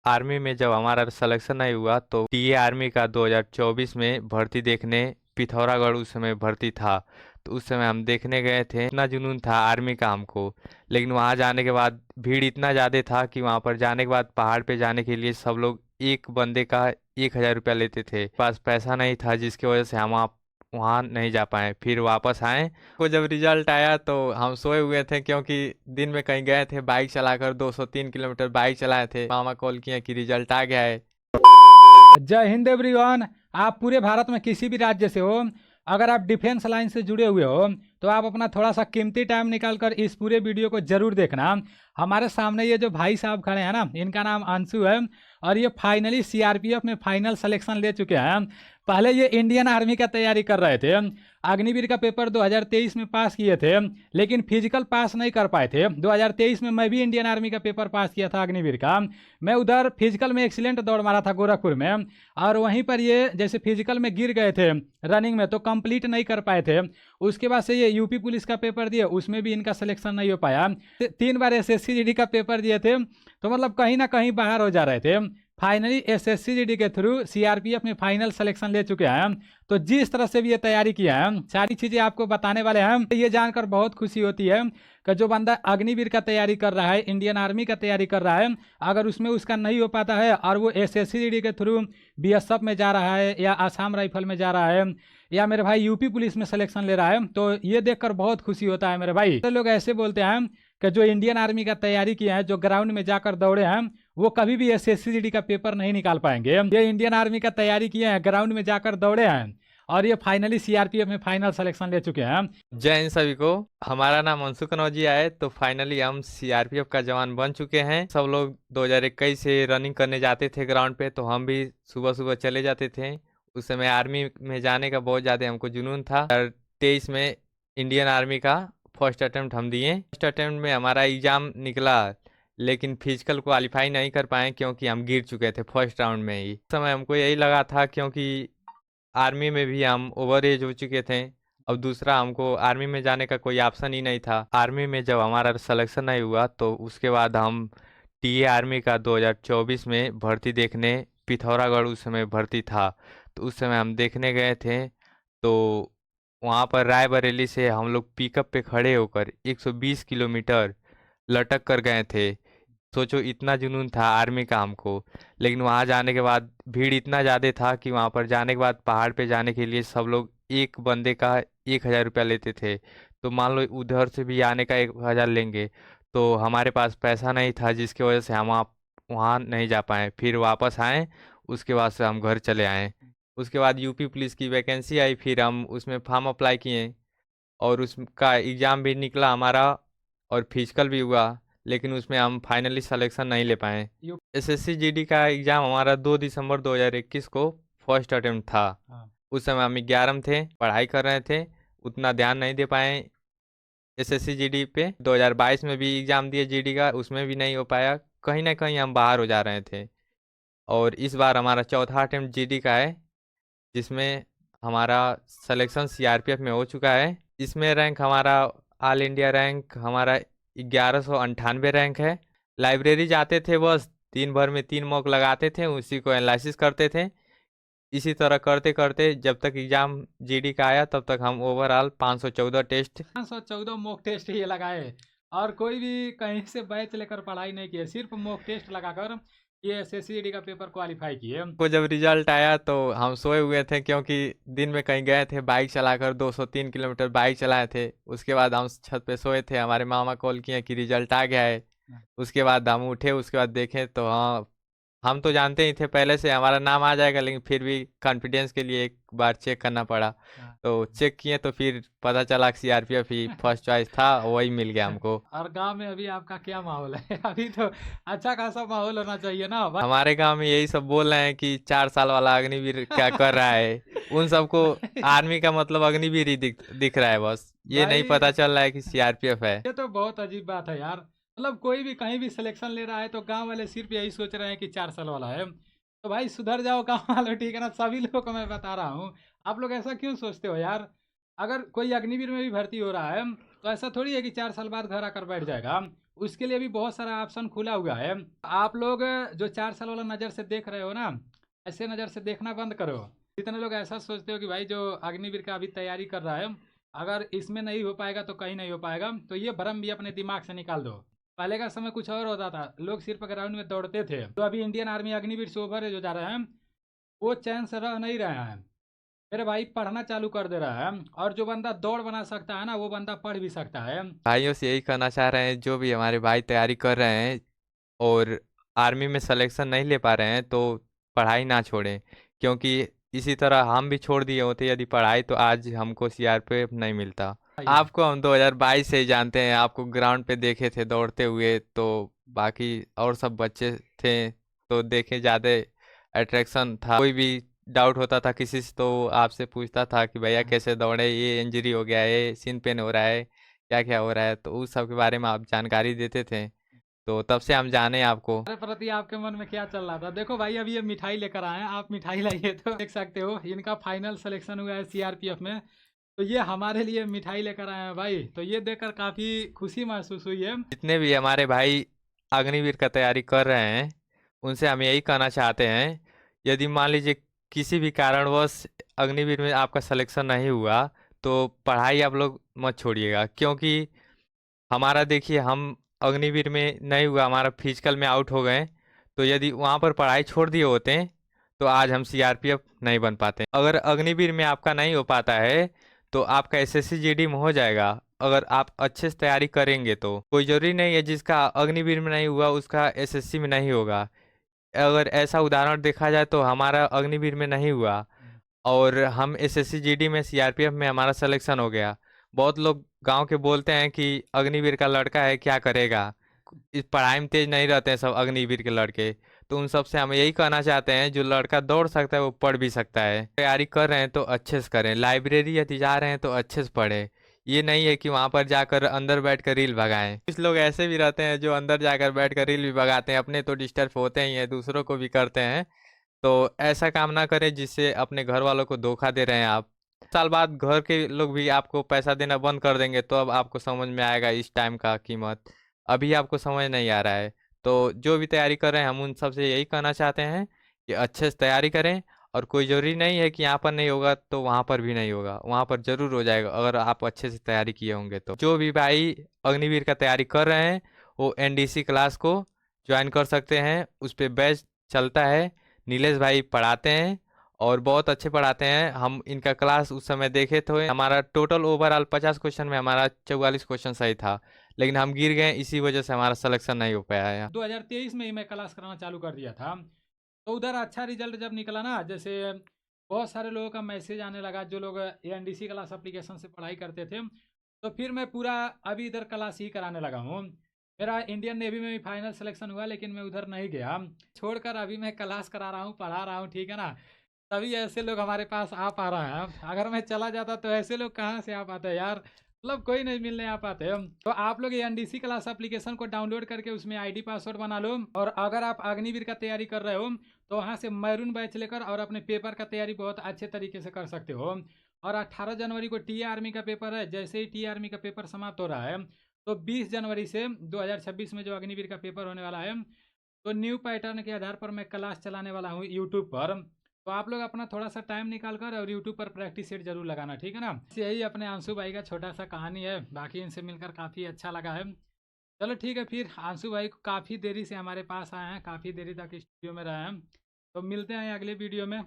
Army में जब हमारा सिलेक्शन नहीं हुआ तो टीए आर्मी का 2024 में भर्ती देखने पिथौरागढ़ उस समय भर्ती था। तो उस समय हम देखने गए थे, इतना जुनून था आर्मी का हमको। लेकिन वहाँ जाने के बाद भीड़ इतना ज़्यादा था कि वहाँ पर जाने के बाद पहाड़ पे जाने के लिए सब लोग एक बंदे का 1,000 रुपया लेते थे। पास पैसा नहीं था जिसकी वजह से हम वहाँ नहीं जा पाए, फिर वापस आए। को जब रिजल्ट आया तो हम सोए हुए थे, क्योंकि दिन में कहीं गए थे बाइक चलाकर 203 किलोमीटर बाइक चलाए थे। मामा कॉल किया कि रिजल्ट आ गया है। जय हिंद एवरीवन। आप पूरे भारत में किसी भी राज्य से हो, अगर आप डिफेंस लाइन से जुड़े हुए हो तो आप अपना थोड़ा सा कीमती टाइम निकालकर इस पूरे वीडियो को जरूर देखना। हमारे सामने ये जो भाई साहब खड़े हैं ना, इनका नाम अंशु है और ये फाइनली सीआरपीएफ में फाइनल सिलेक्शन ले चुके हैं। पहले ये इंडियन आर्मी का तैयारी कर रहे थे, अग्निवीर का पेपर 2023 में पास किए थे, लेकिन फिजिकल पास नहीं कर पाए थे। 2023 में मैं भी इंडियन आर्मी का पेपर पास किया था अग्निवीर का। मैं उधर फिजिकल में एक्सीलेंट दौड़ मारा था गोरखपुर में, और वहीं पर ये जैसे फिजिकल में गिर गए थे रनिंग में तो कंप्लीट नहीं कर पाए थे। उसके बाद से ये यूपी पुलिस का पेपर दिए, उसमें भी इनका सिलेक्शन नहीं हो पाया। 3 बार एसएससी जीडी का पेपर दिए थे, तो मतलब कहीं ना कहीं बाहर हो जा रहे थे। फाइनली एसएससी जीडी के थ्रू सीआरपीएफ में फाइनल सिलेक्शन ले चुके हैं। तो जिस तरह से भी ये तैयारी किया है, सारी चीज़ें आपको बताने वाले हैं। ये जानकर बहुत खुशी होती है कि जो बंदा अग्निवीर का तैयारी कर रहा है, इंडियन आर्मी का तैयारी कर रहा है, अगर उसमें उसका नहीं हो पाता है और वो एसएससी जीडी के थ्रू बीएसएफ में जा रहा है या आसाम राइफल में जा रहा है या मेरे भाई यूपी पुलिस में सिलेक्शन ले रहा है, तो ये देखकर बहुत खुशी होता है मेरे भाई। तो लोग ऐसे बोलते हैं कि जो इंडियन आर्मी का तैयारी किए हैं, जो ग्राउंड में जाकर दौड़े हैं, वो कभी भी एसएससी जीडी का पेपर नहीं निकाल पाएंगे। ये इंडियन आर्मी का तैयारी किए हैं, ग्राउंड में जाकर दौड़े हैं और ये फाइनली सीआरपीएफ में फाइनल सिलेक्शन ले चुके हैं। जय हिंद सभी को। हमारा नाम अंशु कनौजिया है। तो फाइनली हम सीआरपीएफ का जवान बन चुके हैं। सब लोग 2021 से रनिंग करने जाते थे ग्राउंड पे, तो हम भी सुबह सुबह चले जाते थे। उस समय आर्मी में जाने का बहुत ज़्यादा हमको जुनून था। और 23 में इंडियन आर्मी का फर्स्ट अटेम्प्ट हम दिए। फर्स्ट अटेम्प्ट में हमारा एग्ज़ाम निकला, लेकिन फिजिकल क्वालिफाई नहीं कर पाए क्योंकि हम गिर चुके थे फर्स्ट राउंड में ही। उस समय हमको यही लगा था, क्योंकि आर्मी में भी हम ओवर एज हो चुके थे। अब दूसरा हमको आर्मी में जाने का कोई ऑप्शन ही नहीं था। आर्मी में जब हमारा सिलेक्शन नहीं हुआ तो उसके बाद हम टीए आर्मी का 2024 में भर्ती देखने पिथौरागढ़ उस समय भर्ती था। तो उस समय हम देखने गए थे, तो वहाँ पर रायबरेली से हम लोग पिकअप पे खड़े होकर 120 किलोमीटर लटक कर गए थे। सोचो इतना जुनून था आर्मी का हमको। लेकिन वहाँ जाने के बाद भीड़ इतना ज़्यादा था कि वहाँ पर जाने के बाद पहाड़ पे जाने के लिए सब लोग एक बंदे का 1,000 रुपया लेते थे। तो मान लो उधर से भी आने का 1,000 लेंगे, तो हमारे पास पैसा नहीं था जिसकी वजह से हम वहाँ नहीं जा पाए, फिर वापस आए। उसके बाद से हम घर चले आए। उसके बाद यूपी पुलिस की वैकेंसी आई, फिर हम उसमें फॉर्म अप्लाई किए और उसका एग्ज़ाम भी निकला हमारा और फिजिकल भी हुआ। लेकिन उसमें हम फाइनली सिलेक्शन नहीं ले पाए। एसएससी जीडी का एग्ज़ाम हमारा 2 दिसंबर 2021 को फर्स्ट अटेम्प्ट था। उस समय हम 11 में थे, पढ़ाई कर रहे थे, उतना ध्यान नहीं दे पाए एसएससी जीडी पे। 2022 में भी एग्ज़ाम दिए जीडी का, उसमें भी नहीं हो पाया। कहीं ना कहीं हम बाहर हो जा रहे थे। और इस बार हमारा चौथा अटेम्प्ट जीडी का है, जिसमें हमारा सिलेक्शन सीआरपीएफ में हो चुका है। इसमें रैंक हमारा ऑल इंडिया रैंक हमारा 1198 रैंक है। लाइब्रेरी जाते थे, बस दिन भर में 3 मॉक लगाते थे, उसी को एनालिसिस करते थे। इसी तरह करते करते जब तक एग्ज़ाम जीडी का आया तब तक हम ओवरऑल 514 टेस्ट 514 मॉक टेस्ट ये लगाए और कोई भी कहीं से बैच लेकर पढ़ाई नहीं किए, सिर्फ मॉक टेस्ट लगाकर ये एसएससी का पेपर क्वालिफाई किए। को जब रिजल्ट आया तो हम सोए हुए थे, क्योंकि दिन में कहीं गए थे बाइक चलाकर 203 किलोमीटर बाइक चलाए थे। उसके बाद हम छत पे सोए थे, हमारे मामा कॉल किए कि रिजल्ट आ गया है। उसके बाद हम उठे, उसके बाद देखें तो हाँ, हम तो जानते ही थे पहले से हमारा नाम आ जाएगा, लेकिन फिर भी कॉन्फिडेंस के लिए एक बार चेक करना पड़ा। तो चेक किए तो फिर पता चला कि सीआरपीएफ ही फर्स्ट चॉइस था, वही मिल गया हमको। और गांव में अभी आपका क्या माहौल है? अभी तो अच्छा खासा माहौल होना चाहिए ना। हमारे गांव में यही सब बोल रहे हैं कि 4 साल वाला अग्निवीर क्या कर रहा है। उन सबको आर्मी का मतलब अग्निवीर ही दिख रहा है, बस ये नहीं पता चल रहा है कि सीआरपीएफ है। ये तो बहुत अजीब बात है यार। मतलब कोई भी कहीं भी सिलेक्शन ले रहा है तो गांव वाले सिर्फ यही सोच रहे हैं कि 4 साल वाला है। तो भाई सुधर जाओ गांव वाले, ठीक है ना? सभी लोगों को मैं बता रहा हूँ, आप लोग ऐसा क्यों सोचते हो यार? अगर कोई अग्निवीर में भी भर्ती हो रहा है तो ऐसा थोड़ी है कि 4 साल बाद घर आकर बैठ जाएगा। उसके लिए भी बहुत सारा ऑप्शन खुला हुआ है। आप लोग जो 4 साल वाला नज़र से देख रहे हो ना, ऐसे नज़र से देखना बंद करो। जितने लोग ऐसा सोचते हो कि भाई जो अग्निवीर का अभी तैयारी कर रहा है, अगर इसमें नहीं हो पाएगा तो कहीं नहीं हो पाएगा, तो ये भ्रम भी अपने दिमाग से निकाल दो। पहले का समय कुछ और होता था, लोग सिर्फ ग्राउंड में दौड़ते थे। तो अभी इंडियन आर्मी अग्निवीर से ओवर जो जा रहे हैं, वो चैन से रह नहीं रहे हैं। मेरे भाई पढ़ना चालू कर दे रहा है, और जो बंदा दौड़ बना सकता है ना, वो बंदा पढ़ भी सकता है। भाइयों से यही कहना चाह रहे हैं, जो भी हमारे भाई तैयारी कर रहे हैं और आर्मी में सिलेक्शन नहीं ले पा रहे हैं, तो पढ़ाई ना छोड़ें। क्योंकि इसी तरह हम भी छोड़ दिए होते यदि पढ़ाई, तो आज हमको सीआरपीएफ नहीं मिलता। भाई आपको हम 2022 से ही जानते हैं, आपको ग्राउंड पे देखे थे दौड़ते हुए, तो बाकी और सब बच्चे थे तो देखे ज़्यादा अट्रैक्शन था। कोई भी डाउट होता था किसी से तो आपसे पूछता था कि भैया कैसे दौड़े, ये इंजरी हो गया है, सिन पेन हो रहा है, क्या क्या हो रहा है, तो उस सब के बारे में आप जानकारी देते थे। तो तब से हम जाने आपको। हमारे प्रति आपके मन में क्या चल रहा था? देखो भाई, अभी ये मिठाई लेकर आए हैं, आप मिठाई लाइए तो देख सकते हो इनका फाइनल सिलेक्शन हुआ है सीआरपीएफ में। तो ये हमारे लिए मिठाई लेकर आए हैं भाई, तो ये देखकर काफ़ी खुशी महसूस हुई है। जितने भी हमारे भाई अग्निवीर का तैयारी कर रहे हैं, उनसे हम यही कहना चाहते हैं, यदि मान लीजिए किसी भी कारणवश अग्निवीर में आपका सिलेक्शन नहीं हुआ, तो पढ़ाई आप लोग मत छोड़िएगा। क्योंकि हमारा देखिए, हम अग्निवीर में नहीं हुआ, हमारा फिजिकल में आउट हो गए, तो यदि वहाँ पर पढ़ाई छोड़ दिए होते तो आज हम सीआरपीएफ नहीं बन पाते। अगर अग्निवीर में आपका नहीं हो पाता है तो आपका एसएससी जीडी में हो जाएगा, अगर आप अच्छे से तैयारी करेंगे तो। कोई जरूरी नहीं है जिसका अग्निवीर में नहीं हुआ उसका एसएससी में नहीं होगा। अगर ऐसा उदाहरण देखा जाए तो हमारा अग्निवीर में नहीं हुआ और हम एसएससी जीडी में सीआरपीएफ में हमारा सिलेक्शन हो गया। बहुत लोग गांव के बोलते हैं कि अग्निवीर का लड़का है क्या करेगा, इस पढ़ाई में तेज नहीं रहते हैं सब अग्निवीर के लड़के। तो उन सब से हम यही कहना चाहते हैं, जो लड़का दौड़ सकता है वो पढ़ भी सकता है। तैयारी कर रहे हैं तो अच्छे से करें, लाइब्रेरी यदि जा रहे हैं तो अच्छे से पढ़ें। ये नहीं है कि वहां पर जाकर अंदर बैठकर रील भगाएं। कुछ लोग ऐसे भी रहते हैं जो अंदर जाकर बैठकर रील भी भगाते हैं, अपने तो डिस्टर्ब होते ही हैं, दूसरों को भी करते हैं। तो ऐसा काम ना करें जिससे अपने घर वालों को धोखा दे रहे हैं आप। साल बाद घर के लोग भी आपको पैसा देना बंद कर देंगे, तो अब आपको समझ में आएगा इस टाइम का कीमत। अभी आपको समझ नहीं आ रहा है। तो जो भी तैयारी कर रहे हैं, हम उन सबसे यही कहना चाहते हैं कि अच्छे से तैयारी करें। और कोई ज़रूरी नहीं है कि यहाँ पर नहीं होगा तो वहाँ पर भी नहीं होगा, वहाँ पर ज़रूर हो जाएगा अगर आप अच्छे से तैयारी किए होंगे तो। जो भी भाई अग्निवीर का तैयारी कर रहे हैं वो एनडीसी क्लास को ज्वाइन कर सकते हैं, उस पर बैच चलता है। नीलेश भाई पढ़ाते हैं और बहुत अच्छे पढ़ाते हैं। हम इनका क्लास उस समय देखे थे, हमारा टोटल ओवरऑल 50 क्वेश्चन में हमारा 44 क्वेश्चन सही था, लेकिन हम गिर गए, इसी वजह से हमारा सिलेक्शन नहीं हो पाया है। 2023 में ही मैं क्लास कराना चालू कर दिया था। तो उधर अच्छा रिजल्ट जब निकला ना, जैसे बहुत सारे लोगों का मैसेज आने लगा, जो लोग एनडीसी क्लास एप्लीकेशन से पढ़ाई करते थे, तो फिर मैं पूरा अभी इधर क्लास ही कराने लगा हूँ। मेरा इंडियन नेवी में भी फाइनल सिलेक्शन हुआ, लेकिन मैं उधर नहीं गया, छोड़कर अभी मैं क्लास करा रहा हूँ, पढ़ा रहा हूँ, ठीक है ना। तभी ऐसे लोग हमारे पास आ पा रहे हैं, अगर मैं चला जाता तो ऐसे लोग कहाँ से आ पाते यार, मतलब कोई नहीं मिलने आ पाते। तो आप लोग ये एनडीसी क्लास एप्लीकेशन को डाउनलोड करके उसमें आईडी पासवर्ड बना लो, और अगर आप अग्निवीर का तैयारी कर रहे हो तो वहाँ से मैरून बैच लेकर और अपने पेपर का तैयारी बहुत अच्छे तरीके से कर सकते हो। और 18 जनवरी को टी आर्मी का पेपर है, जैसे ही टी आर्मी का पेपर समाप्त हो रहा है, तो 20 जनवरी से 2026 में जो अग्निवीर का पेपर होने वाला है, तो न्यू पैटर्न के आधार पर मैं क्लास चलाने वाला हूँ यूट्यूब पर। तो आप लोग अपना थोड़ा सा टाइम निकाल कर और यूट्यूब पर प्रैक्टिस सेट जरूर लगाना, ठीक है ना। यही अपने आंसू भाई का छोटा सा कहानी है, बाकी इनसे मिलकर काफ़ी अच्छा लगा है। चलो ठीक है, फिर आंसू भाई को काफ़ी देरी से हमारे पास आए हैं, काफ़ी देरी तक स्टूडियो में रहे हैं, तो मिलते हैं अगले वीडियो में।